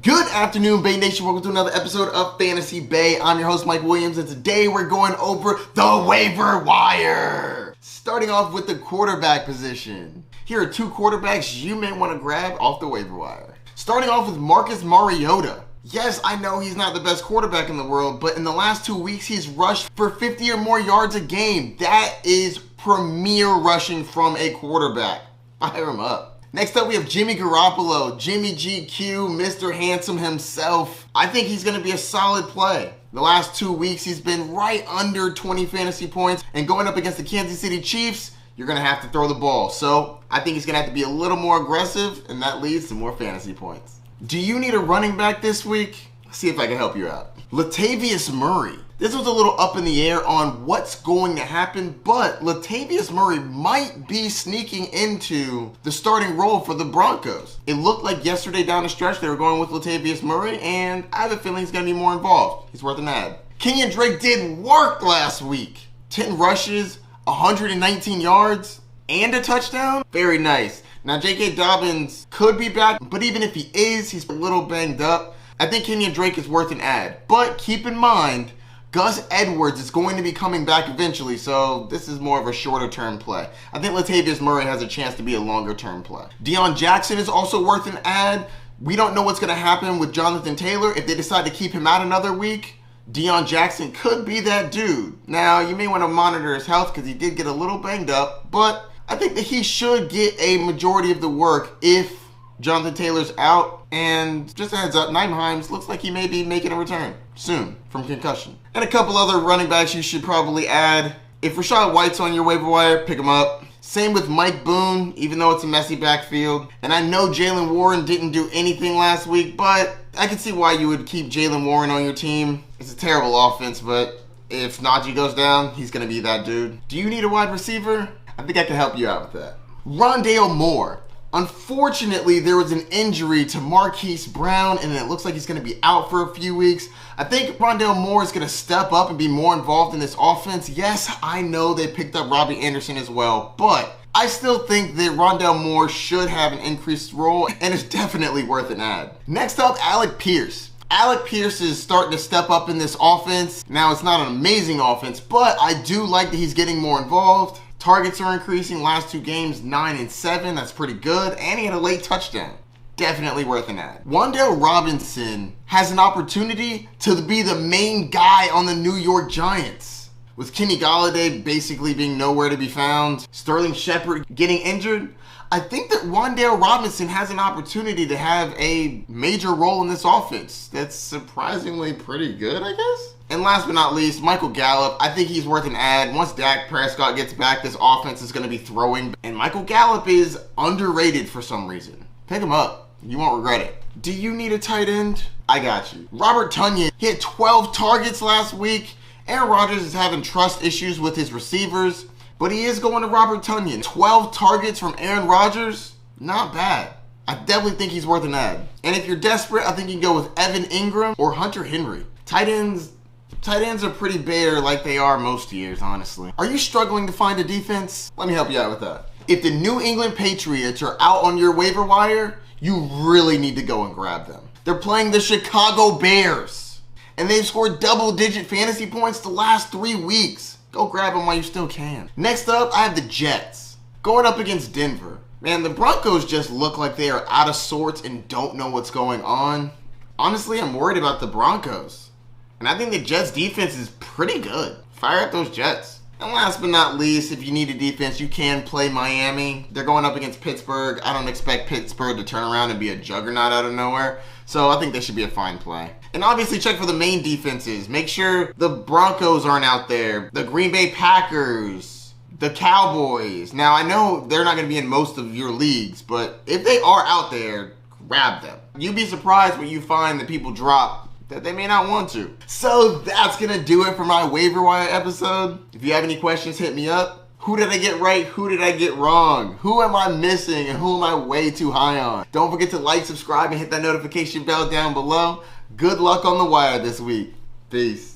Good afternoon, Bay Nation. Welcome to another episode of Fantasy Bay. I'm your host, Mike Williams, and today we're going over the waiver wire. Starting off with the quarterback position. Here are two quarterbacks you may want to grab off the waiver wire. Starting off with Marcus Mariota. Yes, I know he's not the best quarterback in the world, but in the last 2 weeks, he's rushed for 50 or more yards a game. That is premier rushing from a quarterback. Fire him up. Next up, we have Jimmy Garoppolo, Jimmy GQ, Mr. Handsome himself. I think he's going to be a solid play. The last 2 weeks, he's been right under 20 fantasy points. And going up against the Kansas City Chiefs, you're going to have to throw the ball. So I think he's going to have to be a little more aggressive, and that leads to more fantasy points. Do you need a running back this week? Let's see if I can help you out. Latavius Murray. This was a little up in the air on what's going to happen, but Latavius Murray might be sneaking into the starting role for the Broncos. It looked like yesterday down the stretch they were going with Latavius Murray, and I have a feeling he's going to be more involved. He's worth an ad. Kenyon Drake did work last week. 10 rushes, 119 yards, and a touchdown. Very nice. Now, J.K. Dobbins could be back, but even if he is, he's a little banged up. I think Kenyon Drake is worth an ad, but keep in mind, Gus Edwards is going to be coming back eventually, so this is more of a shorter term play. I think Latavius Murray has a chance to be a longer term play. Deion Jackson is also worth an ad. We don't know what's going to happen with Jonathan Taylor. If they decide to keep him out another week, Deion Jackson could be that dude. Now, you may want to monitor his health because he did get a little banged up, but I think that he should get a majority of the work if Jonathan Taylor's out. And just a heads up, Nyheim Hines looks like he may be making a return soon from concussion. And a couple other running backs you should probably add. If Rachaad White's on your waiver wire, pick him up. Same with Mike Boone, even though it's a messy backfield. And I know Jaylen Warren didn't do anything last week, but I can see why you would keep Jaylen Warren on your team. It's a terrible offense, but if Najee goes down, he's going to be that dude. Do you need a wide receiver? I think I can help you out with that. Rondale Moore. Unfortunately, there was an injury to Marquise Brown, and it looks like he's going to be out for a few weeks. I think Rondale Moore is going to step up and be more involved in this offense. Yes, I know they picked up Robbie Anderson as well, but I still think that Rondale Moore should have an increased role, and it's definitely worth an ad. Next up, Alec Pierce. Alec Pierce is starting to step up in this offense. Now, it's not an amazing offense, but I do like that he's getting more involved. Targets are increasing. Last 2 games, 9 and 7. That's pretty good. And he had a late touchdown. Definitely worth an ad. Wan'Dale Robinson has an opportunity to be the main guy on the New York Giants. With Kenny Golladay basically being nowhere to be found, Sterling Shepard getting injured, I think that Wan'Dale Robinson has an opportunity to have a major role in this offense. That's surprisingly pretty good, I guess. And last but not least, Michael Gallup. I think he's worth an ad. Once Dak Prescott gets back, this offense is going to be throwing. And Michael Gallup is underrated for some reason. Pick him up. You won't regret it. Do you need a tight end? I got you. Robert Tonyan hit 12 targets last week. Aaron Rodgers is having trust issues with his receivers, but he is going to Robert Tonyan. 12 targets from Aaron Rodgers? Not bad. I definitely think he's worth an ad. And if you're desperate, I think you can go with Evan Ingram or Hunter Henry. Tight ends are pretty bare like they are most years, honestly. Are you struggling to find a defense? Let me help you out with that. If the New England Patriots are out on your waiver wire, you really need to go and grab them. They're playing the Chicago Bears, and they've scored double-digit fantasy points the last 3 weeks. Go grab them while you still can. Next up, I have the Jets. Going up against Denver. Man, the Broncos just look like they are out of sorts and don't know what's going on. Honestly, I'm worried about the Broncos. And I think the Jets defense is pretty good. Fire up those Jets. And last but not least, if you need a defense, you can play Miami. They're going up against Pittsburgh. I don't expect Pittsburgh to turn around and be a juggernaut out of nowhere. So I think they should be a fine play. And obviously check for the main defenses. Make sure the Broncos aren't out there. The Green Bay Packers. The Cowboys. Now I know they're not going to be in most of your leagues, but if they are out there, grab them. You'd be surprised when you find that people drop that they may not want to. So that's going to do it for my waiver wire episode. If you have any questions, hit me up. Who did I get right? Who did I get wrong? Who am I missing? And who am I way too high on? Don't forget to like, subscribe, and hit that notification bell down below. Good luck on the wire this week. Peace.